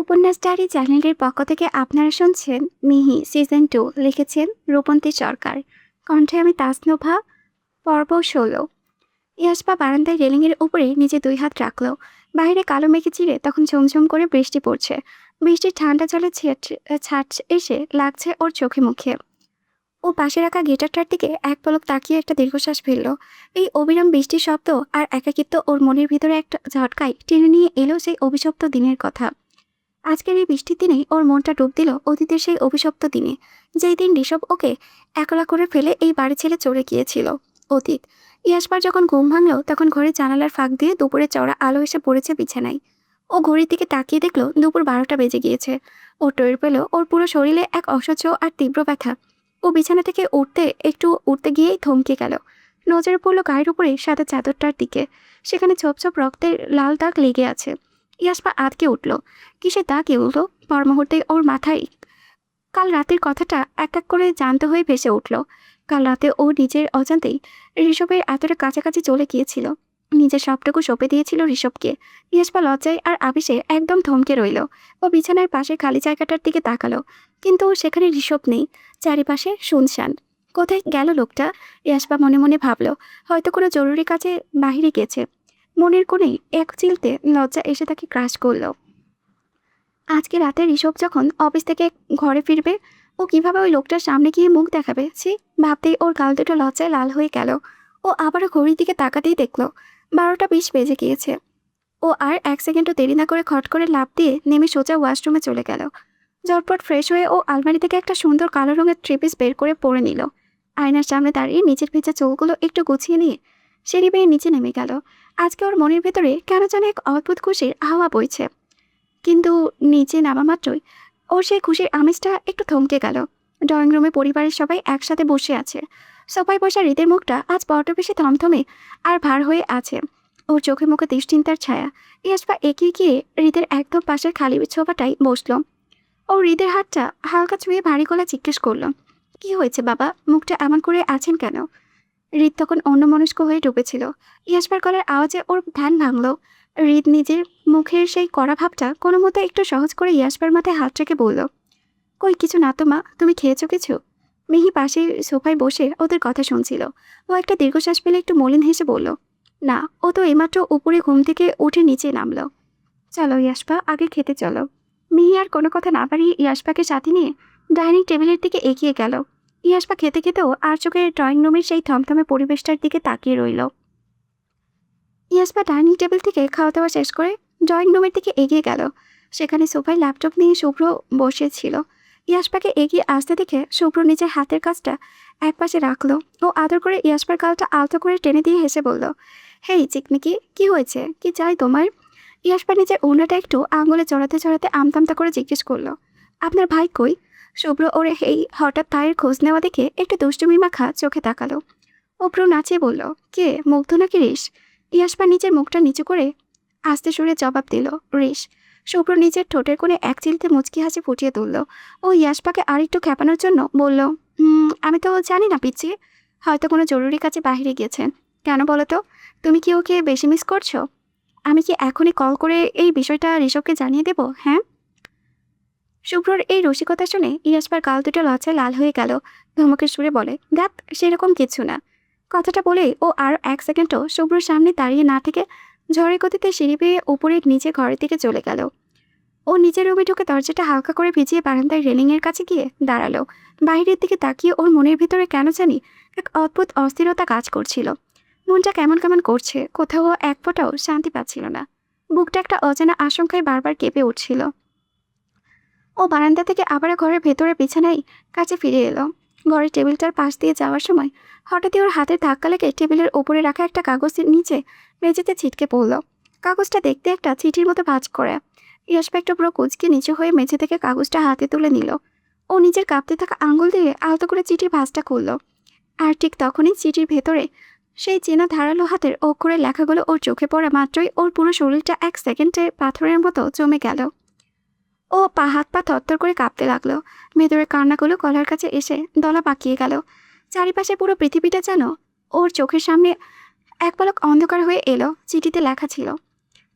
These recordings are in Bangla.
উপন্যাস ডায়েরি চ্যানেলের পক্ষ থেকে আপনারা শুনছেন মিহি সিজন 2, লিখেছেন রূপন্তী সরকার। কণ্ঠে আমি তাসনোভা। পর্ব 16। ইয়াসপা বারান্দায় রেলিংয়ের উপরে নিজে 2 হাত রাখলো। বাইরে কালো মেঘে চিরে তখন ঝুমঝুম করে বৃষ্টি পড়ছে। বৃষ্টির ঠান্ডা জলে ছাট এসে লাগছে ওর চোখে মুখে। ও পাশে রাখা গিটারটার দিকে এক পলক তাকিয়ে একটা দীর্ঘশ্বাস ফেলল। এই অবিরাম বৃষ্টির শব্দ আর একাকিত্ব ওর মনের ভিতরে একটা ঝটকায় টেনে নিয়ে এলো সেই অভিশপ্ত দিনের কথা। আজকের এই বৃষ্টির দিনেই ওর মনটা ডুব দিল অতীতের সেই অভিশপ্ত দিনে, যেই দিন ঋষভ ওকে একলা করে ফেলে এই বাড়ি ছেড়ে চলে গিয়েছিল। অতীত। ইয়াসপার যখন ঘুম ভাঙল তখন ঘরের জানালার ফাঁক দিয়ে দুপুরে চড়া আলো এসে পড়েছে বিছানায়। ও ঘড়ির দিকে তাকিয়ে দেখলো দুপুর 12টা বেজে গিয়েছে। ও টের পেল ওর পুরো শরীরে এক অসহ্য আর তীব্র ব্যথা। ও বিছানা থেকে উঠতে গিয়েই থমকে গেল। নজরে পড়লো গায়ের উপরে সাদা চাদরটার দিকে। সেখানে ছোপ ছোপ রক্তের লাল দাগ লেগে আছে। ইয়াসপা আটকে উঠল। কিসে দাগ এগুলো? পর মুহূর্তে ওর মাথায় কাল রাতের কথাটা এক এক করে জানতে হয়ে ভেসে উঠল। কাল রাতে ও নিজের অজান্তেই ঋষভের এতটা কাছাকাছি চলে গিয়েছিল। নিজের সবটুকু সঁপে দিয়েছিল ঋষভকে। ইয়াসপা লজ্জায় আর আবেশে একদম থমকে রইল। ও বিছানার পাশে খালি জায়গাটার দিকে তাকালো, কিন্তু সেখানে ঋষভ নেই। চারিপাশে শুনশান। কোথায় গেল লোকটা? ইয়াসপা মনে মনে ভাবল, হয়তো কোনো জরুরি কাজে বাহিরে গেছে। মনের কোণে এক চিলতে লজ্জা এসে তাকে ক্রাশ করল। আজকে রাতে ঋষভ যখন অফিস থেকে ঘরে ফিরবে, ও কিভাবে ওই লোকটার সামনে গিয়ে মুখ দেখাবে? ভাবতেই ওর গাল দুটো লজ্জায় লাল হয়ে গেল। ও আবারও ঘড়ির দিকে তাকাতেই দেখল 12টা 20 বেজে গিয়েছে। ও আর 1 সেকেন্ডও দেরি না করে খট করে লাফ দিয়ে নেমে সোজা ওয়াশরুমে চলে গেল। ঝটপট ফ্রেশ হয়ে ও আলমারি থেকে একটা সুন্দর কালো রঙের থ্রি-পিস বের করে পরে নিল। আয়নার সামনে দাঁড়িয়ে নিচের ভেজা চুলগুলো একটু গুছিয়ে নিয়ে সিঁড়ি বেয়ে নিচে নেমে গেল। আজকে ওর মনের ভেতরে কেন যেন এক অদ্ভুত খুশির হাওয়া বইছে। কিন্তু নিচে নামা মাত্রই ওর সেই খুশির আমেজটা একটু থমকে গেল। ড্রয়িং রুমে পরিবারের সবাই একসাথে বসে আছে। সোফায় বসা হৃদের মুখটা আজ বড্ড বেশি থমথমে আর ভার হয়ে আছে। ওর চোখে মুখে দুশ্চিন্তার ছায়া। ইয়াসপা এগিয়ে গিয়ে হৃদের একদম পাশের খালি সোফাটাই বসলো। ও হৃদের হাতটা হালকা ছুঁয়ে ভারী গলা জিজ্ঞেস করলো, কি হয়েছে বাবা? মুখটা এমন করে আছেন কেন? হৃদ তখন অন্যমনস্ক হয়ে ডুবেছিল। ইয়াসপার গলার আওয়াজে ওর ধ্যান ভাঙল। হৃদ নিজের মুখের সেই কড়া ভাবটা কোনো মতো একটু সহজ করে ইয়াসপার মাথায় হাত রেখে বলল, কই কিছু না তো মা, তুমি খেয়েছো কিছু? মিহি পাশে সোফায় বসে ওদের কথা শুনছিল। ও একটা দীর্ঘশ্বাস পেলে একটু মলিন হেসে বলল, না, ও তো এইমাত্র উপরে ঘুম থেকে উঠে নিচে নামলো। চলো ইয়াসপা, আগে খেতে চলো। মিহি আর কোনো কথা না বাড়িয়ে ইয়াসপাকে সাথে নিয়ে ডাইনিং টেবিলের দিকে এগিয়ে গেল। ইয়াসপা খেতে খেতেও আর চোখে ড্রয়িং রুমের সেই থমথমে পরিবেশটার দিকে তাকিয়ে রইল। ইয়াসপা ডাইনিং টেবিল থেকে খাওয়া দাওয়া শেষ করে ড্রয়িং রুমের দিকে এগিয়ে গেল। সেখানে সোফায় ল্যাপটপ নিয়ে শুভ্র বসেছিল। ইয়াসপাকে এগিয়ে আসতে দেখে শুভ্র নিজের হাতের কাজটা একপাশে রাখলো ও আদর করে ইয়াসপার গালটা আলতো করে টেনে দিয়ে হেসে বলল, হেই চিকমিকি, কি হয়েছে? কি চাই তোমার? ইয়াসপা নিজের ওড়নাটা একটু আঙুলে চড়াতে চড়াতে আমতামতা করে জিজ্ঞেস করলো, আপনার ভাই কই? শুভ্র ওরে এই হঠাৎ তাইয়ের খোঁজ নেওয়া দেখে একটু দুষ্টুমি মাখা চোখে তাকালো। ও ভ্রু নাচিয়ে বলল, কে, মুগ্ধ নাকি রিস? ইয়াসপা নিজের মুখটা নিচু করে আস্তে সুরে জবাব দিল, রিস। শুভ্র নিজের ঠোঁটের কোণে এক চিলতে মুচকি হাসি ফুটিয়ে তুলল। ও ইয়াসপাকে আরেকটু খেপানোর জন্য বলল, আমি তো জানি না পিচ্ছি, হয়তো কোনো জরুরি কাজে বাইরে গিয়েছেন। কেন বলো তো? তুমি কি ওকে বেশি মিস করছো? আমি কি এখনই কল করে এই বিষয়টা ঋষভকে জানিয়ে দেব? হ্যাঁ? শুভ্রর এই রসিকতা শুনে ইয়াসপার গাল দুটো লজ্জায় লাল হয়ে গেল। ধমকের সুরে বলে, দেখ, সেরকম কিছু না। কথাটা বলে ও আর 1 সেকেন্ডও শুভ্রর সামনে দাঁড়িয়ে না থেকে ঝড়ের গতিতে সিঁড়ি বেয়ে উপরে নিচে ঘরের দিকে চলে গেল। ও নিজের রুমে ঢুকে দরজাটা হালকা করে ভিজিয়ে বারান্দায় রেলিংয়ের কাছে গিয়ে দাঁড়ালো। বাইরের দিকে তাকিয়ে ওর মনের ভিতরে কেন জানি এক অদ্ভুত অস্থিরতা কাজ করছিল। মনটা কেমন কেমন করছে, কোথাও এক ফোঁটাও শান্তি পাচ্ছিল না। বুকটা একটা অজানা আশঙ্কায় বারবার কেঁপে উঠছিল। ও বারান্দা থেকে আবার ঘরের ভেতরে বিছানায় কাছে ফিরে এলো। ঘরের টেবিলটার পাশ দিয়ে যাওয়ার সময় হঠাৎই ওর হাতের ধাক্কা লেগে টেবিলের ওপরে রাখা একটা কাগজের নিচে মেঝেতে ছিটকে পড়ল। কাগজটা দেখতে একটা চিঠির মতো ভাঁজ করে। ইয়াসপা একটু পুরো কুঁচকে নিচু হয়ে মেঝে থেকে কাগজটা হাতে তুলে নিল। ও নিজের কাঁপতে থাকা আঙুল দিয়ে আলতো করে চিঠির ভাঁজটা খুলল। আর ঠিক তখনই চিঠির ভেতরে সেই চেনা ধারালো হাতের অক্ষরের লেখাগুলো ওর চোখে পড়া মাত্রই ওর পুরো শরীরটা 1 সেকেন্ডে পাথরের মতো জমে গেল। ও হাত পা থরথর করে কাঁপতে লাগলো। ভেতরের কান্নাগুলো গলার কাছে এসে দলা পাকিয়ে গেল। চারিপাশে পুরো পৃথিবীটা যেন ওর চোখের সামনে এক পলক অন্ধকার হয়ে এলো। চিঠিতে লেখা ছিল,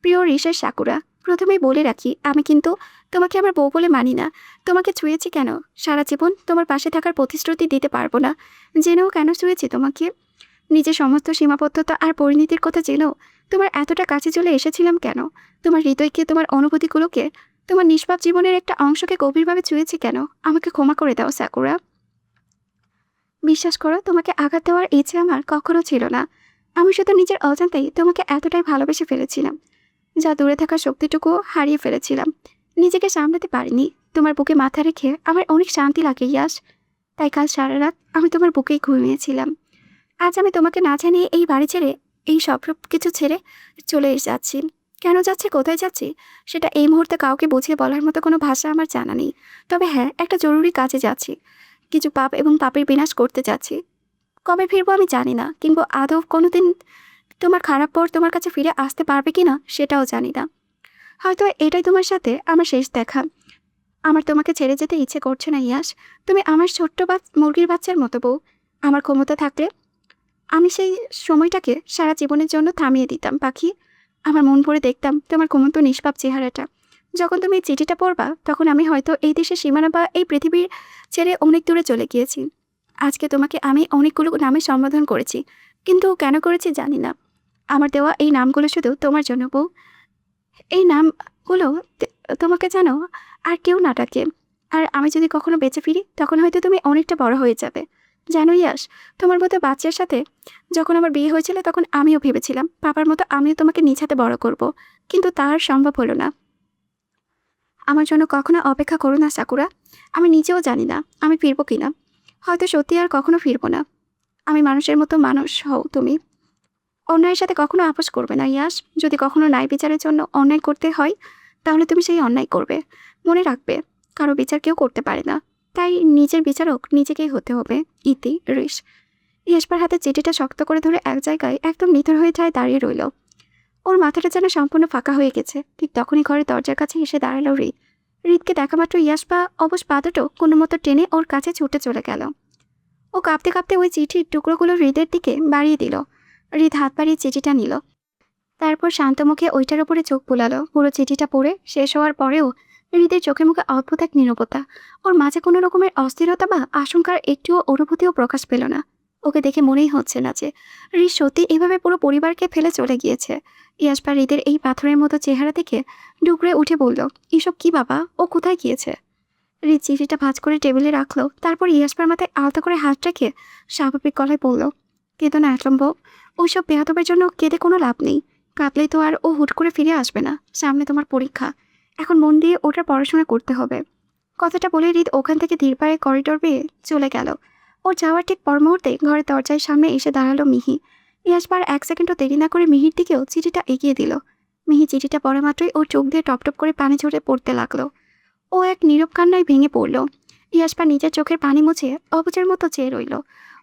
প্রিয় রিসের সাকুরা, প্রথমেই বলে রাখি, আমি কিন্তু তোমাকে আমার বউ বলে মানি না। তোমাকে ছুঁয়েছি কেন? সারা জীবন তোমার পাশে থাকার প্রতিশ্রুতি দিতে পারবো না। জেনেও কেন ছুঁয়েছি তোমাকে? নিজের সমস্ত সীমাবদ্ধতা আর পরিণতির কথা জেনেও তোমার এতটা কাছে চলে এসেছিলাম কেন? তোমার হৃদয়কে, তোমার অনুভূতিগুলোকে, তোমার নিষ্পাপ জীবনের একটা অংশকে গভীরভাবে ছুঁয়েছি কেন? আমাকে ক্ষমা করে দাও সাকুরা। বিশ্বাস করো, তোমাকে আঘাত দেওয়ার ইচ্ছে আমার কখনো ছিল না। আমি শুধু নিজের অজান্তেই তোমাকে এতটাই ভালোবেসে ফেলেছিলাম, যা দূরে থাকার শক্তিটুকু হারিয়ে ফেলেছিলাম। নিজেকে সামলাতে পারিনি। তোমার বুকে মাথা রেখে আমার অনেক শান্তি লাগে ইয়াস। তাই কাল সারা রাত আমি তোমার বুকেই ঘুমিয়েছিলাম। আজ আমি তোমাকে না জানিয়ে এই বাড়ি ছেড়ে, এই সব কিছু ছেড়ে চলে যাচ্ছি। কেন যাচ্ছি, কোথায় যাচ্ছি, সেটা এই মুহূর্তে কাউকে বুঝিয়ে বলার মতো কোনো ভাষা আমার জানা নেই। তবে হ্যাঁ, একটা জরুরি কাজে যাচ্ছি। কিছু পাপ এবং পাপের বিনাশ করতে যাচ্ছি। কবে ফিরবো আমি জানি না, কিংবা আদৌ কোনোদিন তোমার খারাপ পর তোমার কাছে ফিরে আসতে পারবে কিনা সেটাও জানি না। হয়তো এটাই তোমার সাথে আমার শেষ দেখা। আমার তোমাকে ছেড়ে যেতে ইচ্ছে করছে না ইয়াস। তুমি আমার ছোট্ট মুরগির বাচ্চার মতো বউ। আমার ক্ষমতা থাকলে আমি সেই সময়টাকে সারা জীবনের জন্য থামিয়ে দিতাম পাখি। আমার মন ভরে দেখতাম তোমার ঘুমন্ত নিষ্পাপ চেহারাটা। যখন তুমি এই চিঠিটা পড়বা, তখন আমি হয়তো এই দেশের সীমানা বা এই পৃথিবীর ছেড়ে অনেক দূরে চলে গিয়েছি। আজকে তোমাকে আমি অনেকগুলো নামে সম্বোধন করেছি, কিন্তু কেন করেছি জানি না। আমার দেওয়া এই নামগুলো শুধু তোমার জন্য বউ। এই নামগুলো তোমাকে জানো আর কেউ না ডাকে। আর আমি যদি কখনো বেঁচে ফিরি, তখন হয়তো তুমি অনেকটা বড় হয়ে যাবে। জানো ইয়াস, তোমার মতো বাচ্চার সাথে যখন আমার বিয়ে হয়েছিল, তখন আমিও ভেবেছিলাম বাবার মতো আমিও তোমাকে নিজ হাতে বড় করব, কিন্তু তার সম্ভব হলো না। আমার জন্য কখনো অপেক্ষা করো না সাকুরা। আমি নিজেও জানি না আমি ফিরবো কিনা। হয়তো সত্যি আর কখনো ফিরবো না। আমি মানুষের মতো মানুষ হও তুমি। অন্যায়ের সাথে কখনো আপোস করবে না ইয়াস। যদি কখনো ন্যায় বিচারের জন্য অন্যায় করতে হয়, তাহলে তুমি সেই অন্যায় করবে। মনে রাখবে, কারো বিচার কেউ করতে পারে না। তাই নিজের বিচারক নিজেকেই হতে হবে। ইতি ঋষ। ইয়াসবার হাতে চিঠিটা শক্ত করে ধরে এক জায়গায় একদম নিথর হয়ে যায় দাঁড়িয়ে রইল। ওর মাথাটা যেন সম্পূর্ণ ফাঁকা হয়ে গেছে। ঠিক তখনই ঘরের দরজার কাছে এসে দাঁড়ালো হৃদ। হৃদকে দেখা মাত্র ইয়াসপা অবশ পা দুটো কোনো মতো টেনে ওর কাছে ছুটে চলে গেল। ও কাঁপতে কাঁপতে ওই চিঠির টুকরোগুলো হৃদের দিকে বাড়িয়ে দিল। হৃদ হাত বাড়িয়ে চিঠিটা নিল। তারপর শান্ত মুখে ওইটার উপরে চোখ বুলালো। পুরো চিঠিটা পড়ে শেষ হওয়ার পরেও হৃদের চোখে মুখে অদ্ভুত এক নীরবতা। ওর মাঝে কোনো রকমের অস্থিরতা বা আশঙ্কার একটুও অনুভূতিও প্রকাশ পেল না। ওকে দেখে মনেই হচ্ছে না যে হৃদ সত্যি এভাবে পুরো পরিবারকে ফেলে চলে গিয়েছে। ইয়াসপা হৃদের এই পাথরের মতো চেহারা দেখে ডুকরে উঠে বলল, এসব কি বাবা, ও কোথায় গিয়েছে? হৃদ চিঠিটা ভাঁজ করে টেবিলে রাখলো। তারপর ইয়াসপার মাথায় আলতো করে হাত রেখে স্বাভাবিক গলায় বলল, কেঁদো না অসম্ভব। ওইসব বেয়াদবের জন্য কেঁদে কোনো লাভ নেই। কাঁদলেই তো আর ও হুট করে ফিরে আসবে না। সামনে তোমার পরীক্ষা। এখন মন দিয়ে ওটার পড়াশোনা করতে হবে। কথাটা বলে হৃদ ওখান থেকে ধীর পায়ে করিডোর বেয়ে চলে গেল। ওর যাওয়ার ঠিক পর মুহূর্তে ঘরের দরজার সামনে এসে দাঁড়ালো মিহি। ইয়াসবার এক সেকেন্ডও দেরি না করে মিহির দিকেও চিঠিটা এগিয়ে দিল। মিহি চিঠিটা পড়া মাত্রই ওর চোখ দিয়ে টপটপ করে পানি ঝরে পড়তে লাগলো। ও এক নীরব কান্নায় ভেঙে পড়ল। ইয়াসপা নিজের চোখের পানি মুছে অবুঝের মতো চেয়ে রইল।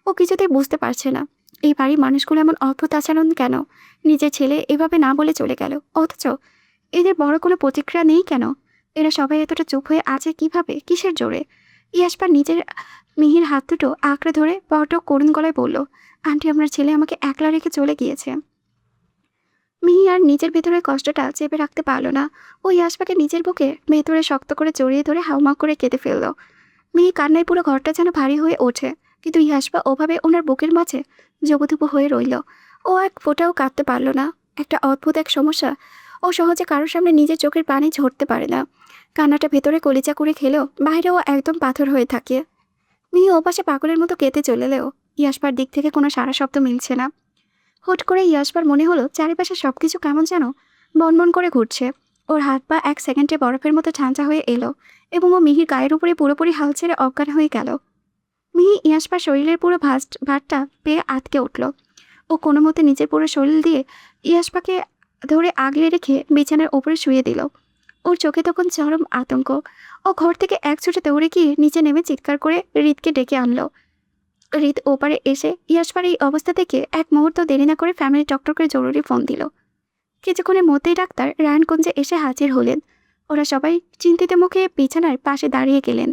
ও কিছুতেই বুঝতে পারছে না এই বাড়ির মানুষগুলো এমন অদ্ভুত আচরণ কেন। নিজের ছেলে এভাবে না বলে চলে গেল, অথচ এদের বড় কোনো প্রতিক্রিয়া নেই কেন? এরা সবাই এতটা চুপ হয়ে আছে কিভাবে, কিসের জোরে? ইয়াসপা নিজের মিহির হাত দুটো আঁকড়ে ধরে বড় করুণ গলায় বলল, আন্টি, আপনার ছেলে আমাকে একলা রেখে চলে গিয়েছে। মিহি আর নিজের ভেতরের কষ্টটা চেপে রাখতে পারল না। ও ইয়াসপাকে নিজের বুকে ভেতরে শক্ত করে জড়িয়ে ধরে হাউমাউ করে কেঁদে ফেলল। মিহি কান্নায় পুরো ঘরটা যেন ভারী হয়ে ওঠে, কিন্তু ইয়াসপা ওভাবে ওনার বুকের মাঝে জবুথুবু হয়ে রইল। ও এক ফোঁটাও কাঁদতে পারল না। একটা অদ্ভুত এক সমস্যা, ও সহজে কারোর সামনে নিজের চোখের পানি ঝরতে পারে না। কান্নাটা ভেতরে কলিজা করে খেলেও বাইরেও একদম পাথর হয়ে থাকে। মিহি ওপাশে পাগলের মতো কেঁদে চলেলেও ইয়াসপার দিক থেকে কোনো সারা শব্দ মিলছে না। হুট করে ইয়াসবার মনে হলো চারিপাশে সবকিছু কেমন যেন বনবন করে ঘুরছে। ওর হাত পা এক সেকেন্ডে বরফের মতো ঠান্ডা হয়ে এলো এবং ও মিহির গায়ের উপরে পুরোপুরি হাল ছেড়ে অজ্ঞান হয়ে গেল। মিহি ইয়াসপার শরীরের পুরো ভারটা পেয়ে আটকে উঠল। ও কোনো মতে নিজের পুরো শরীর দিয়ে ইয়াসপাকে ধরে আগলে রেখে বিছানার ওপরে শুয়ে দিল। ওর চোখে তখন চরম আতঙ্ক। ও ঘর থেকে এক ছুটে দৌড়ে গিয়ে নিচে নেমে চিৎকার করে হৃদকে ডেকে আনলো। হৃদ ওপারে এসে ইয়াসপার এই অবস্থা থেকে এক মুহূর্ত দেরি না করে ফ্যামিলি ডক্টরকে জরুরি ফোন দিল। কিছুক্ষণের মধ্যেই ডাক্তার রায়নগঞ্জে এসে হাজির হলেন। ওরা সবাই চিন্তিত মুখে বিছানার পাশে দাঁড়িয়ে গেলেন।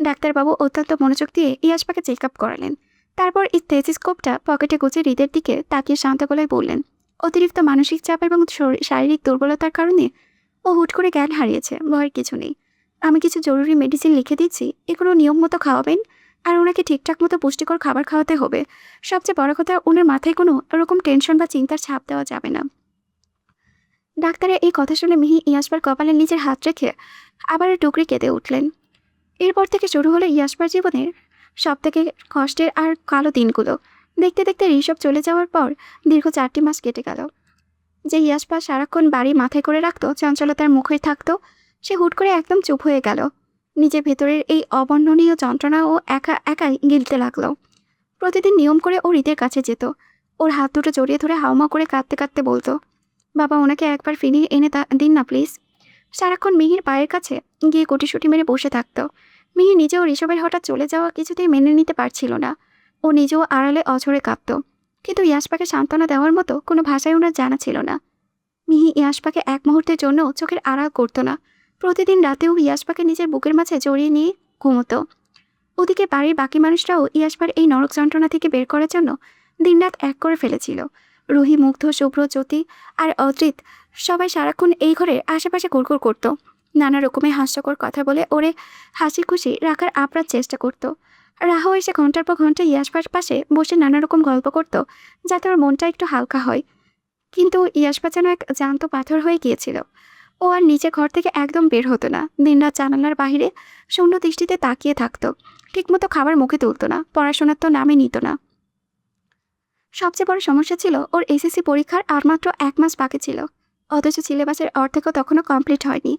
ডাক্তারবাবু অত্যন্ত মনোযোগ দিয়ে ইয়াসপাকে চেক আপ করালেন। তারপর স্টেথোস্কোপটা পকেটে গুজে হৃদের দিকে তাকিয়ে শান্ত গলায় বললেন, অতিরিক্ত মানসিক চাপ এবং শারীরিক দুর্বলতার কারণে ও হুট করে জ্ঞান হারিয়েছে, ভয়ের কিছু নেই। আমি কিছু জরুরি মেডিসিন লিখে দিচ্ছি, এগুলো নিয়ম মতো খাওয়াবেন। আর ওনাকে ঠিকঠাক মতো পুষ্টিকর খাবার খাওয়াতে হবে। সবচেয়ে বড় কথা, ওনার মাথায় কোনো এরকম টেনশন বা চিন্তার ছাপ দেওয়া যাবে না। ডাক্তারের এই কথা শুনে মিহি ইয়াসবার কপালে নিজের হাত রেখে আবার টুকরি কেঁদে উঠলেন। এরপর থেকে শুরু হলো ইয়াসবার জীবনের সবথেকে কষ্টের আর কালো দিনগুলো। দেখতে দেখতে ঋষভ চলে যাওয়ার পর দীর্ঘ 4টি মাস কেটে গেল। যে ইয়াসপা সারাক্ষণ বাড়ি মাথায় করে রাখতো, চঞ্চলতার মুখে থাকতো, সে হুট করে একদম চুপ হয়ে গেল। নিজের ভেতরের এই অবর্ণনীয় যন্ত্রণা ও একা একাই গিলতে লাগলো। প্রতিদিন নিয়ম করে ও হৃদের কাছে যেত। ওর হাত দুটো জড়িয়ে ধরে হাউমাউ করে কাঁদতে কাঁদতে বলতো, বাবা ওনাকে একবার ফিরিয়ে এনে দিন না প্লিজ। সারাক্ষণ মিহির পায়ের কাছে গিয়ে গুটিসুটি মেরে বসে থাকতো। মিহি নিজেও ঋষভের হঠাৎ চলে যাওয়া কিছুতেই মেনে নিতে পারছিল না। ও নিজেও আড়ালে অঝরে কাঁদত, কিন্তু ইয়াসপাকে সান্ত্বনা দেওয়ার মতো কোনো ভাষাই ওনার জানা ছিল না। মিহি ইয়াসপাকে এক মুহূর্তের জন্য চোখের আড়াল করতো না। প্রতিদিন রাতেও ইয়াসপাকে নিজের বুকের মাঝে জড়িয়ে নিয়ে ঘুমতো। ওদিকে বাড়ির বাকি মানুষরাও ইয়াসপার এই নরক যন্ত্রণা থেকে বের করার জন্য দিনরাত এক করে ফেলেছিল। রুহি, মুগ্ধ, শুভ্র, জ্যোতি আর অদ্রিত সবাই সারাক্ষণ এই ঘরের আশেপাশে ঘুরঘুর করতো। নানা রকমের হাস্যকর কথা বলে ওরে হাসি খুশি রাখার আপ্রাণ চেষ্টা করত। রাহাও এসে ঘন্টার পর ঘন্টা ইয়াসপার পাশে বসে নানা রকম গল্প করত, যাতে ওর মনটা একটু হালকা হয়। কিন্তু ইয়াসপা যেন এক জ্যান্ত পাথর হয়ে গিয়েছিল। ও আর নিজের ঘর থেকে একদম বের হতো না। দিনরাত জানালার বাহিরে শূন্য দৃষ্টিতে তাকিয়ে থাকতো। ঠিকমতো খাবার মুখে তুলতো না, পড়াশোনার তো নামই নিত না। সবচেয়ে বড় সমস্যা ছিল ওর এসএসসি পরীক্ষার আর মাত্র 1 মাস বাকি ছিল, অথচ সিলেবাসের অর্ধেকও তখনও কমপ্লিট হয়নি।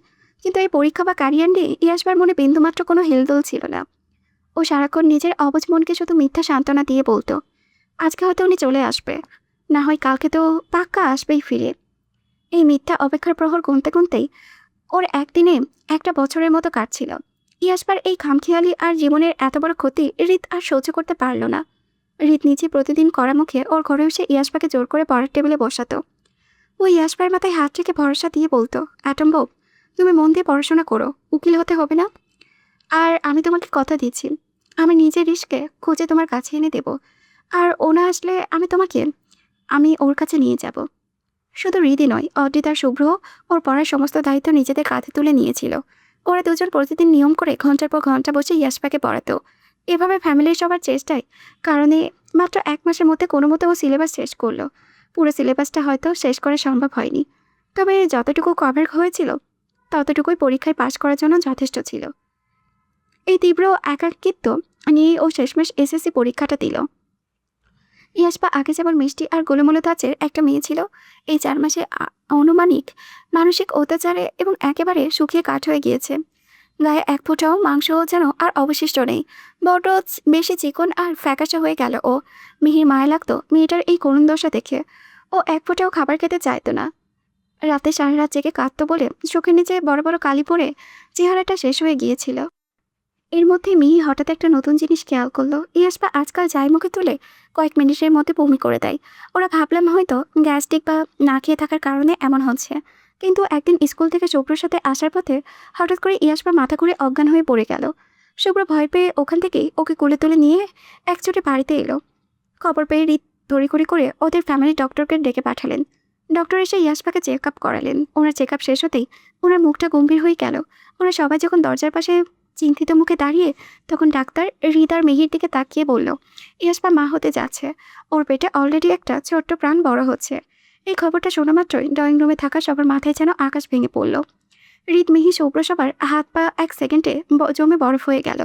কিন্তু এই পরীক্ষা বা ক্যারিয়ার নিয়ে ইয়াসবার মনে বিন্দুমাত্র কোনো হেলদোল ছিল না। ও সারাক্ষণ নিজের অবুঝ মনকে শুধু মিথ্যা সান্ত্বনা দিয়ে বলতো, আজকে হয়তো উনি চলে আসবে, না হয় কালকে তো পাক্কা আসবেই ফিরে। এই মিথ্যা অপেক্ষার প্রহর গুনতে গুনতেই ওর একদিনে একটা বছরের মতো কাটছিল। ইয়াসবার এই খামখেয়ালি আর জীবনের এত বড় ক্ষতি হৃদ আর সহ্য করতে পারল না। হৃদ নিচে প্রতিদিন কড়া মুখে ওর ঘরে এসে ইয়াসবাকে জোর করে পড়ার টেবিলে বসাতো। ও ইয়াসবার মাথায় হাত রেখে ভরসা দিয়ে বলতো, অ্যাটম বউ, তুমি মন দিয়ে পড়াশোনা করো, উকিল হতে হবে না। আর আমি তোমাকে কথা দিচ্ছি, আমি নিজের রিস্কে খুঁজে তোমার কাছে এনে দেব। আর ও না আসলে আমি ওর কাছে নিয়ে যাব। শুধু হৃদি নয়, অদ্রিত আর শুভ্র ওর পড়ার সমস্ত দায়িত্ব নিজেদের কাঁধে তুলে নিয়েছিল। ওরা দুজন প্রতিদিন নিয়ম করে ঘন্টার পর ঘন্টা বসে ইয়াসপাকে পড়াতো। এভাবে ফ্যামিলির সবার চেষ্টায় কারণে মাত্র 1 মাসের মধ্যে কোনো মতো ও সিলেবাস শেষ করলো। পুরো সিলেবাসটা হয়তো শেষ করা সম্ভব হয়নি, তবে যতটুকু কভার হয়েছিল ততটুকুই পরীক্ষায় পাশ করার জন্য যথেষ্ট ছিল। এই তীব্র একাকিত্ব নিয়ে ও শেষমেশ এসএসসি পরীক্ষাটা দিল। ইয়াসপা আগে যেমন মিষ্টি আর গোলমোলো ধাঁচের একটা মেয়ে ছিল, এই 4 মাসে অনুমানিক মানসিক অত্যাচারে এবং একেবারে শুকিয়ে কাঠ হয়ে গিয়েছে। গায়ে এক ফোঁটাও মাংস যেন আর অবশিষ্ট নেই। বড্ড বেশি চিকন আর ফ্যাকাশে হয়ে গেল ও। মিহির মায়া লাগতো মেয়েটার এই করুণ দশা দেখে। ও এক ফোঁটাও খাবার খেতে চাইতো না। রাতে সারা রাত জেগে কাঁদতো বলে চোখের নিচে বড় বড় কালি পড়ে চেহারাটা শেষ হয়ে গিয়েছিল। এর মধ্যে মিহি হঠাৎ একটা নতুন জিনিস খেয়াল করলো, ইয়াসপা আজকাল যাই মুখে তুলে কয়েক মিনিটের মধ্যে বমি করে দেয়। ওরা ভাবলাম হয়তো গ্যাস্ট্রিক বা না খেয়ে থাকার কারণে এমন হচ্ছে। কিন্তু একদিন স্কুল থেকে শুভ্রর সাথে আসার পথে হঠাৎ করে ইয়াসপা মাথা ঘুরে অজ্ঞান হয়ে পড়ে গেল। শুভ্র ভয় পেয়ে ওখান থেকেই ওকে কোলে তুলে নিয়ে একচোটে বাড়িতে এলো। খবর পেয়ে হৃদ তড়িঘড়ি করে ওদের ফ্যামিলি ডক্টরকে ডেকে পাঠালেন। ডক্টর এসে ইয়াসপাকে চেক আপ করালেন। ওনার চেক আপ শেষ হতেই ওনার মুখটা গম্ভীর হয়ে গেল। ওরা সবাই যখন দরজার পাশে চিন্তিত মুখে দাঁড়িয়ে, তখন ডাক্তার হৃদ আর মিহির দিকে তাকিয়ে বলল, ইয়াসপা মা হতে যাচ্ছে। ওর পেটে অলরেডি একটা ছোট্ট প্রাণ বড় হচ্ছে। এই খবরটা শোনা মাত্রই ড্রয়িং রুমে থাকা সবার মাথায় যেন আকাশ ভেঙে পড়ল। হৃদ, মিহি, শুভ্র সবার হাত পা 1 সেকেন্ডে জমে বরফ হয়ে গেল।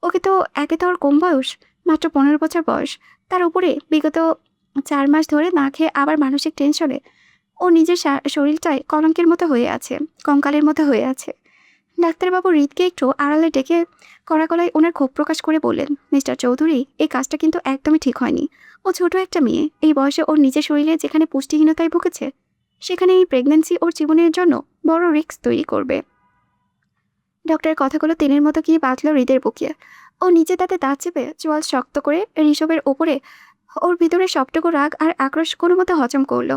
ওকে তো একে তো ওর কম বয়স, মাত্র 15 বছর বয়স, তার উপরে বিগত 4 মাস ধরে না খেয়ে আবার মানসিক টেনশনে ও নিজের শরীরটায় কলঙ্কের মতো হয়ে আছে, কঙ্কালের মতো হয়ে আছে। ডাক্তারবাবু হৃদকে একটু আড়ালে ডেকে কড়া গলায় ওনার ক্ষোভ প্রকাশ করে বললেন, মিস্টার চৌধুরী, এই কাজটা কিন্তু একদমই ঠিক হয়নি। ও ছোট একটা মেয়ে, এই বয়সে ওর নিজের শরীরে যেখানে পুষ্টিহীনতায় ভুগেছে, সেখানে এই প্রেগন্যান্সি ওর জীবনের জন্য বড় রিস্ক তৈরি করবে। ডক্টরের কথাগুলো তিনের মতো গিয়ে বাঁধল হৃদের বুকে। ও নিচে তাতে দাঁত চেপে চোয়াল শক্ত করে ঋষভের ওপরে ওর ভিতরে সবটুকু রাগ আর আক্রোশ কোনো মতো হজম করলো।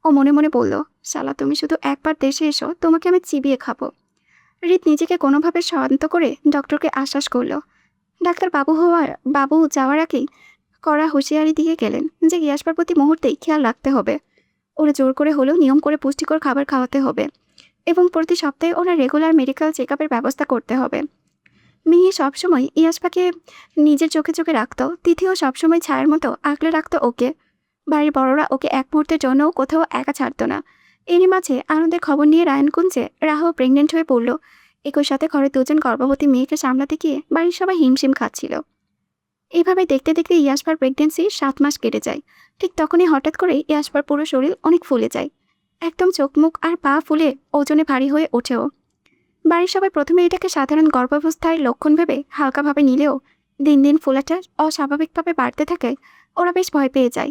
ও মনে মনে বলল, শালা, তুমি শুধু একবার দেশে এসো, তোমাকে আমি চিবিয়ে খাবো। হৃদ নিজেকে কোনোভাবে শান্ত করে ডক্টরকে আশ্বাস করল। ডাক্তার বাবু যাওয়ার আগেই কড়া হুঁশিয়ারি দিয়ে গেলেন যে ইয়াসপার প্রতি মুহূর্তেই খেয়াল রাখতে হবে। ওরা জোর করে হলেও নিয়ম করে পুষ্টিকর খাবার খাওয়াতে হবে। এবং প্রতি সপ্তাহে ওনার রেগুলার মেডিকেল চেক আপের ব্যবস্থা করতে হবে। মিহি সবসময় ইয়াসপাকে নিজের চোখে চোখে রাখত। তিথিও সবসময় ছায়ার মতো আঁকলে রাখত ওকে। বাড়ির বড়রা ওকে এক মুহূর্তের জন্যও কোথাও একা ছাড়ত না। এরই মাঝে আনন্দের খবর নিয়ে রায়নকুঞ্জে রাহু প্রেগনেন্ট হয়ে পড়ল। একই সাথে ঘরে দুজন গর্ভবতী মেয়েকে সামলাতে গিয়ে বাড়ির সবাই হিমশিম খাচ্ছিল। এইভাবে দেখতে দেখতে ইয়াসপার প্রেগনেন্সি 7 মাস কেটে যায়। ঠিক তখনই হঠাৎ করে ইয়াসপার পুরো শরীর অনেক ফুলে যায়। একদম চোখ মুখ আর পা ফুলে ওজনে ভারী হয়ে ওঠেও। বাড়ির সবাই প্রথমে এটাকে সাধারণ গর্ভাবস্থার লক্ষণ ভেবে হালকাভাবে নিলেও দিন দিন ফোলাটা অস্বাভাবিকভাবে বাড়তে থাকে। ওরা বেশ ভয় পেয়ে যায়।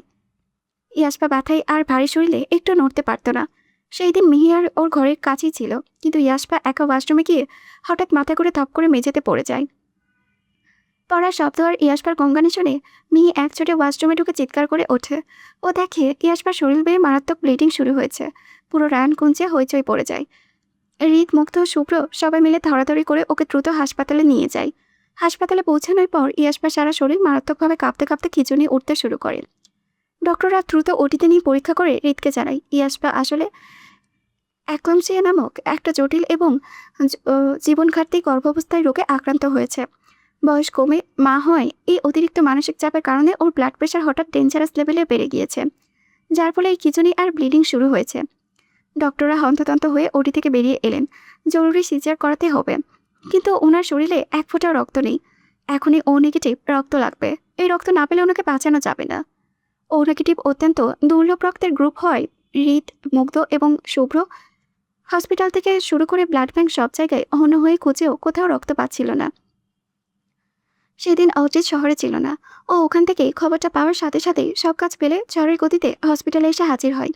ইয়াসপা ব্যথায় আর ভারী শরীরে একটু নড়তে পারত না। সেই দিন মিহি আর ওর ঘরের কাছেই ছিল, কিন্তু ইয়াসপা একা ওয়াশরুমে গিয়ে হঠাৎ মাথা করে থপ করে মেঝেতে পড়ে যায়। পড়ার শব্দ আর ইয়াসপার গঙ্গানি শুনে মিহি একচোটে ওয়াশরুমে ঢুকে চিৎকার করে ওঠে। ও দেখে ইয়াসপার শরীর বেয়ে মারাত্মক ব্লিডিং শুরু হয়েছে। পুরো রায়নকুঞ্জে হইচই পড়ে যায়। হৃদ, মুগ্ধ, শুভ্র সবাই মিলে ধরাধরি করে ওকে দ্রুত হাসপাতালে নিয়ে যায়। হাসপাতালে পৌঁছানোর পর ইয়াসপার সারা শরীর মারাত্মকভাবে কাঁপতে কাঁপতে খিঁচুনি উঠতে শুরু করে। ডক্টররা দ্রুত ওটিতে নিয়ে পরীক্ষা করে হৃদকে জানায় ইয়াসপা আসলে অ্যাক্লাম্পসিয়া নামক একটা জটিল এবং জীবনঘাতী গর্ভাবস্থায় রোগে আক্রান্ত হয়েছে। বয়স কমে মা হয় এই অতিরিক্ত মানসিক চাপের কারণে ওর ব্লাড প্রেশার হঠাৎ ডেঞ্জারাস লেভেলে বেড়ে গিয়েছে, যার ফলে এই খিঁচুনি আর ব্লিডিং শুরু হয়েছে। ডক্টররা হন্তদন্ত হয়ে ওটি থেকে বেরিয়ে এলেন। জরুরি সিজার করাতে হবে, কিন্তু ওনার শরীরে এক ফোঁটাও রক্ত নেই। এখনই ও নেগেটিভ রক্ত লাগবে। এই রক্ত না পেলে ওনাকে বাঁচানো যাবে না। ও নেগেটিভ অত্যন্ত দুর্লভ রক্তের গ্রুপ হয় হৃদ, মুগ্ধ এবং শুভ্র। হসপিটাল থেকে শুরু করে ব্লাড ব্যাংক সব জায়গায় অহন্য হয়ে খুঁজেও কোথাও রক্ত পাচ্ছিল না। সেদিন অজিত শহরে ছিল না। ও ওখান থেকে খবরটা পাওয়ার সাথে সাথেই সব কাজ ফেলে ঝড়ের গতিতে হসপিটালে এসে হাজির হয়।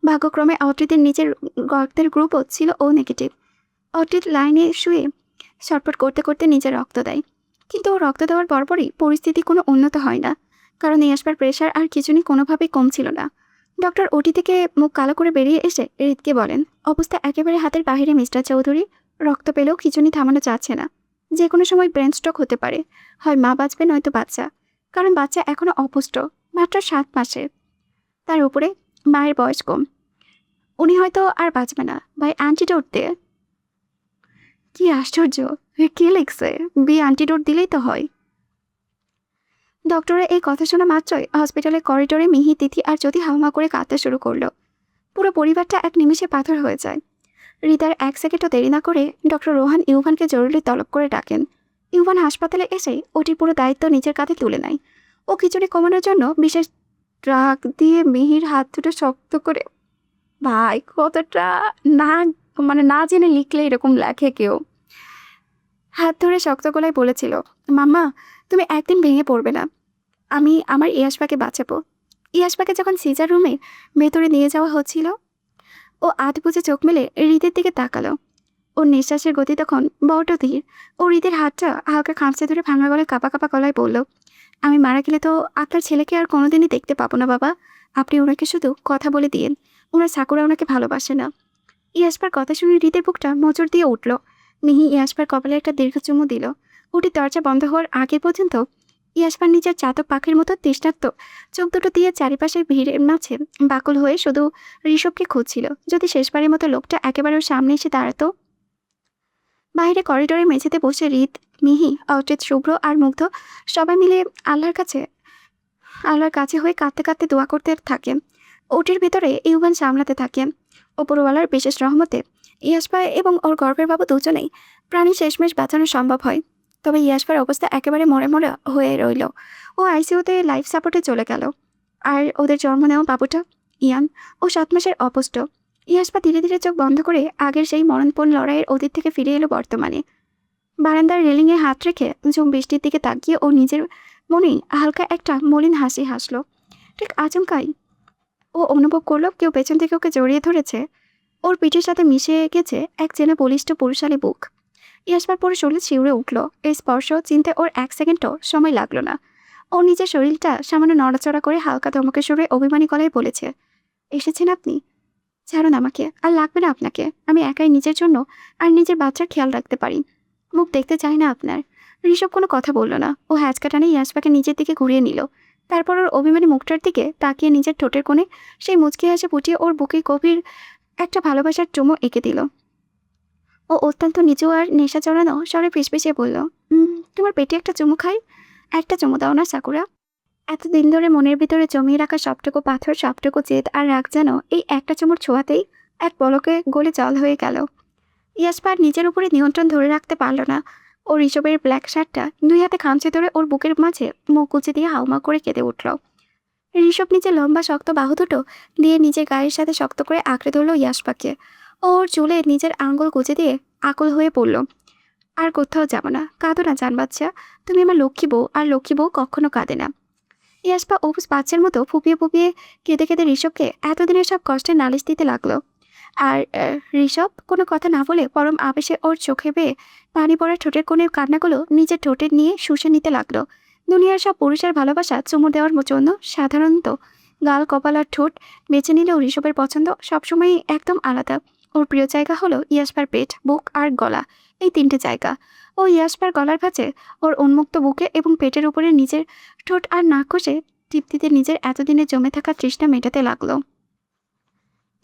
ভাগ্যক্রমে অট্রিতের নিজের রক্তের গ্রুপও ছিল ও নেগেটিভ। অট্রিত লাইনে শুয়ে ছটফট করতে করতে নিজের রক্ত দেয়, কিন্তু ও রক্ত দেওয়ার পরপরই পরিস্থিতি কোনো উন্নত হয় না, কারণ ইয়াসপার প্রেশার আর খিঁচুনি কোনোভাবেই কমছিল না। ডক্টর ওটি থেকে মুখ কালো করে বেরিয়ে এসে হৃদকে বলেন, অবস্থা একেবারে হাতের বাহিরে মিস্টার চৌধুরী। রক্ত পেলেও খিঁচুনি থামানো যাচ্ছে না। যে কোনো সময় ব্রেন স্ট্রোক হতে পারে। হয় মা বাঁচবে নয়তো বাচ্চা, কারণ বাচ্চা এখনও অপুষ্ট, মাত্র 7 মাসের। তার উপরে মায়ের বয়স কম। উনি হয়তো আর বাঁচবে না। ভাই অ্যান্টিডোট দে। কি আশ্চর্য! কে লিখছে? অ্যান্টিডোট দিলেই তো হয়। ডক্টরের এই কথা শোনা মাত্রই হসপিটালের করিডোরে মিহি, তিথি আর জ্যোতি হাউমা করে কাঁদতে শুরু করলো। পুরো পরিবারটা এক নিমিষে পাথর হয়ে যায়। হৃদয়ের 1 সেকেন্ডও দেরি না করে ডক্টর রোহান ইউভানকে জরুরি তলব করে ডাকেন। ইউভান হাসপাতালে এসে ওটির পুরো দায়িত্ব নিজের কাঁধে তুলে নেয়। ও খিচুড়ি কমানোর জন্য বিশেষ ড্রাগ দিয়ে মিহির হাত দুটো শক্ত করে, ভাই কতটা না না জেনে লিখলে এরকম লেখে কেউ, হাত ধরে শক্ত গলায় বলেছিল, মাম্মা তুমি একদিন ভেঙে পড়বে না। আমি আমার ইয়াসপাকে বাঁচাবো। ইয়াসপাকে যখন সিজার রুমে ভেতরে নিয়ে যাওয়া হচ্ছিল, ও আধ বুঝে চোখ মেলে হৃদের দিকে তাকালো। ওর নিঃশ্বাসের গতি তখন বড় ধীর। ও হৃদের হাতটা হালকা খামচে ধরে ভাঙা গলায় কাঁপা কাঁপা গলায় বলল, আমি মারা গেলে তো আপনার ছেলেকে আর কোনোদিনই দেখতে পাবো না বাবা। আপনি ওনাকে শুধু কথা বলে দিয়েন, ওনার সাকুরা ওনাকে ভালোবাসে না। ইয়াসপার কথা শুনে হৃদের বুকটা মোচড় দিয়ে উঠল। মিহি ইয়াসপার কপালে একটা দীর্ঘ চুমু দিল। ওটি দরজা বন্ধ হওয়ার আগে পর্যন্ত ইয়াসপার নিজের চাতক পাখির মতো তৃষ্ণার্ত চোখ দুটো দিয়ে চারিপাশের ভিড়ের মাঝে বাকল হয়ে শুধু ঋষভকে খুঁজছিল, যদি শেষবারের মতো লোকটা একেবারে ওর সামনে এসে দাঁড়াতো। বাইরে করিডোরে মেঝেতে বসে হৃদ, মিহি, অজিত, শুভ্র আর মুগ্ধ সবাই মিলে আল্লাহর কাছে হয়ে কাঁদতে কাঁদতে দোয়া করতে থাকে। ওটির ভিতরে ইউভান সামলাতে থাকে। ওপরওয়ালার বিশেষ রহমতে ইয়াসপা এবং ওর গর্ভের বাবু দুজনেই প্রাণী শেষমেশ বাঁচানো সম্ভব হয়। তবে ইয়াসপার অবস্থা একেবারে মরে মরে হয়ে রইল। ও আইসিইউতে লাইফ সাপোর্টে চলে গেল। আর ওদের জন্ম নেওয়া বাবুটা ইয়ান, ও 7 মাসের অপুষ্ট। ইয়াসপা ধীরে ধীরে চোখ বন্ধ করে আগের সেই মরণপণ লড়াইয়ের অতীত থেকে ফিরে এলো বর্তমানে। বারান্দার রেলিংয়ে হাত রেখে ঝুম বৃষ্টির দিকে তাকিয়ে ও নিজের মনেই হালকা একটা মলিন হাসি হাসলো। ঠিক আচমকাই ও অনুভব করলো কেউ পেছন থেকে ওকে জড়িয়ে ধরেছে। ওর পিঠের সাথে মিশে গেছে এক চেনা বলিষ্ঠ পুরুষালী বুক। ইয়াসপার পুরো শরীর শিউরে উঠল। এই স্পর্শ চিনতে ওর 1 সেকেন্ডও সময় লাগলো না। ও নিজের শরীরটা সামান্য নড়াচড়া করে হালকা ধমকে সুরে অভিমানী গলায় বলেছে, এসেছেন আপনি? ছাড়ুন আমাকে, আর লাগবে না আপনাকে। আমি একাই নিজের জন্য আর নিজের বাচ্চার খেয়াল রাখতে পারি। মুখ দেখতে চাই না আপনার। ঋষভ কোনো কথা বলল না। ও হ্যাচকা টানে ইয়াসপাকে নিজের দিকে ঘুরিয়ে নিল। তারপর ওর অভিমানী মুখটার দিকে তাকিয়ে নিজের ঠোঁটের কোণে সেই মুচকি হাসি ফুটিয়ে ওর বুকে গভীর একটা ভালোবাসার চুমো এঁকে দিল। ও অত্যন্ত নিচু আর নেশা চড়ানো স্বরে ফিসফিসিয়ে বলল, তোমার পেটে একটা চুমু খাই? একটা চুমু দাও না সাকুরা। এতদিন ধরে মনের ভিতরে জমিয়ে রাখা সবটুকু পাথর, সবটুকু জেদ আর রাগ যেন এই একটা চুমুর ছোঁয়াতেই এক পলকে গলে জল হয়ে গেল। ইয়াসপা আর নিজের উপরে নিয়ন্ত্রণ ধরে রাখতে পারল না। ও ঋষভের ব্ল্যাক শার্টটা দুই হাতে খামচে ধরে ওর বুকের মাঝে মুখ গুজে দিয়ে হাউমা করে কেঁদে উঠল। ঋষভ নিজের লম্বা শক্ত বাহু দুটো দিয়ে নিজের গায়ের সাথে শক্ত করে আঁকড়ে ধরল ইয়াসপাকে। ওর চুলে নিজের আঙ্গুল গুজে দিয়ে আকুল হয়ে পড়ল। আর কোথাও যাব না, কাঁদো না জান বাচ্চা, তুমি আমার লক্ষ্মী বউ, আর লক্ষ্মী বউ কখনো কাঁদে না। ইয়াসপা অবুজ বাচ্চার মতো ফুপিয়ে ফুপিয়ে কেঁদে কেঁদে ঋষভকে এতদিনের সব কষ্টের নালিশ দিতে লাগলো। আর ঋষভ কোনো কথা না বলে পরম আবেশে ওর চোখে বেয়ে পানি পড়া ঠোঁটের কোণের কান্নাগুলো নিজের ঠোঁটে নিয়ে শুষে নিতে লাগলো। দুনিয়ার সব পুরুষের ভালোবাসা চুমু দেওয়ার জন্য সাধারণত গাল, কপাল আর ঠোঁট বেছে নিলেও ঋষভের পছন্দ সবসময়ই একদম আলাদা। ওর প্রিয় জায়গা হলো ইয়াসপার পেট, বুক আর গলা, এই তিনটে জায়গা। ও ইয়াসপার গলার ভাঁজে, ওর উন্মুক্ত বুকে এবং পেটের উপরে নিজের ঠোঁট আর নাক কষে তৃপ্তিতে নিজের এতদিনে জমে থাকা তৃষ্ণা মেটাতে লাগলো।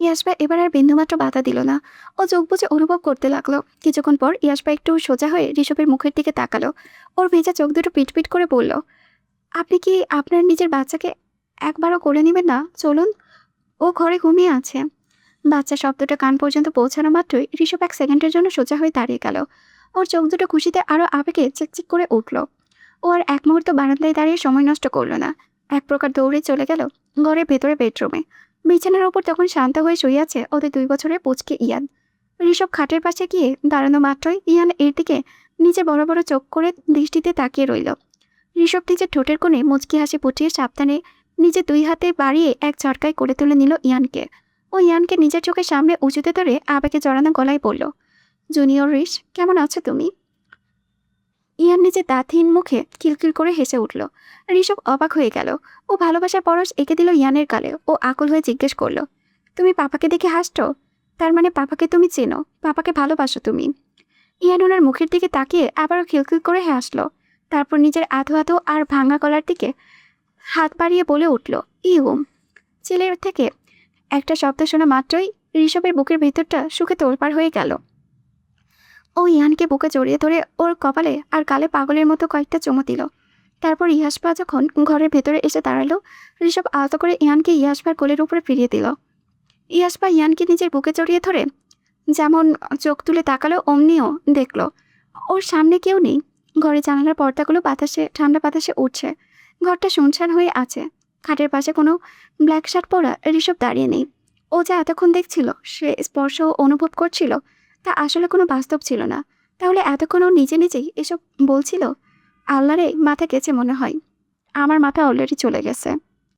ইয়াসপা এবার আর বিন্দুমাত্র বাধা দিল না। ও চোখ বুজে অনুভব করতে লাগলো। কিছুক্ষণ পর ইয়াসপা একটু সোজা হয়ে ঋষভের মুখের দিকে তাকালো। ওর ভেজা চোখ দুটো পিটপিট করে বলল, আপনি কি আপনার নিজের বাচ্চাকে একবারও কোলে নেবেন না? চলুন, ও ঘরে ঘুমিয়ে আছে। বাচ্চা শব্দটা কান পর্যন্ত পৌঁছানো মাত্রই ঋষভ এক সেকেন্ডের জন্য সোজা হয়ে দাঁড়িয়ে গেল। ওর চোখ দুটো খুশিতে আরও আবেগে চিকচিক করে উঠল। ও আর এক মুহূর্ত বারান্দায় দাঁড়িয়ে সময় নষ্ট করলো না। এক প্রকার দৌড়ে চলে গেল ঘরের ভেতরে বেডরুমে। বিছানার ওপর তখন শান্ত হয়ে শুয়ে আছে ওদের 2 বছরের পুচকে ইয়ান। ঋষভ খাটের পাশে গিয়ে দাঁড়ানো মাত্রই ইয়ান এর দিকে নিচে বড় বড় চোখ করে দৃষ্টিতে তাকিয়ে রইল। ঋষভ নিজের ঠোঁটের কোণে মুচকি হাসি ফুটিয়ে সাবধানে নিজে 2 হাতে বাড়িয়ে এক ঝটকায় করে তুলে নিল ইয়ানকে। ও ইয়ানকে নিজের চোখের সামনে উঁচুতে ধরে আবেগে জড়ানো গলায় বলল, জুনিয়র ঋষ, কেমন আছো তুমি? ইয়ান নিজের দাঁতহীন মুখে কিলকিল করে হেসে উঠল। ঋষভ অবাক হয়ে গেল। ও ভালোবাসার পরশ এঁকে দিল ইয়ানের গালে। ও আকুল হয়ে জিজ্ঞেস করল, তুমি পাপাকে দেখে হাসছো? তার মানে পাপাকে তুমি চেনো, পাপাকে ভালোবাসো তুমি? ইয়ান ওনার মুখের দিকে তাকিয়ে আবারও খিলখিল করে হাসলো। তারপর নিজের আধো আধো আর ভাঙা গলার দিকে হাত বাড়িয়ে বলে উঠল, ইউম। ছেলের থেকে একটা শব্দ শোনা মাত্রই ঋষভের বুকের ভেতরটা সুখে তোলপাড় হয়ে গেল। ও ইয়ানকে বুকে জড়িয়ে ধরে ওর কপালে আর গালে পাগলের মতো কয়েকটা চুমু দিল। তারপর ইয়াসপা যখন ঘরের ভেতরে এসে দাঁড়ালো, ঋষভ আলতো করে ইয়ানকে ইয়াসপার কোলের উপরে ফিরিয়ে দিল। ইয়াসপা ইয়ানকে নিজের বুকে জড়িয়ে ধরে যেমন চোখ তুলে তাকালো, অমনিও দেখল ওর সামনে কেউ নেই। ঘরে জানালার পর্দাগুলো ঠান্ডা বাতাসে উঠছে। ঘরটা শুনশান হয়ে আছে। খাটের পাশে কোনো ব্ল্যাক শার্ট পরা ঋষভ দাঁড়িয়ে নেই। ও যা এতক্ষণ দেখছিল, সে স্পর্শ অনুভব করছিল, তা আসলে কোনো বাস্তব ছিল না। তাহলে এতক্ষণ ও নিজে নিজেই এসব বলছিল? আল্লাহরে, মাথা গেছে মনে হয়। আমার মাথা অলরেডি চলে গেছে।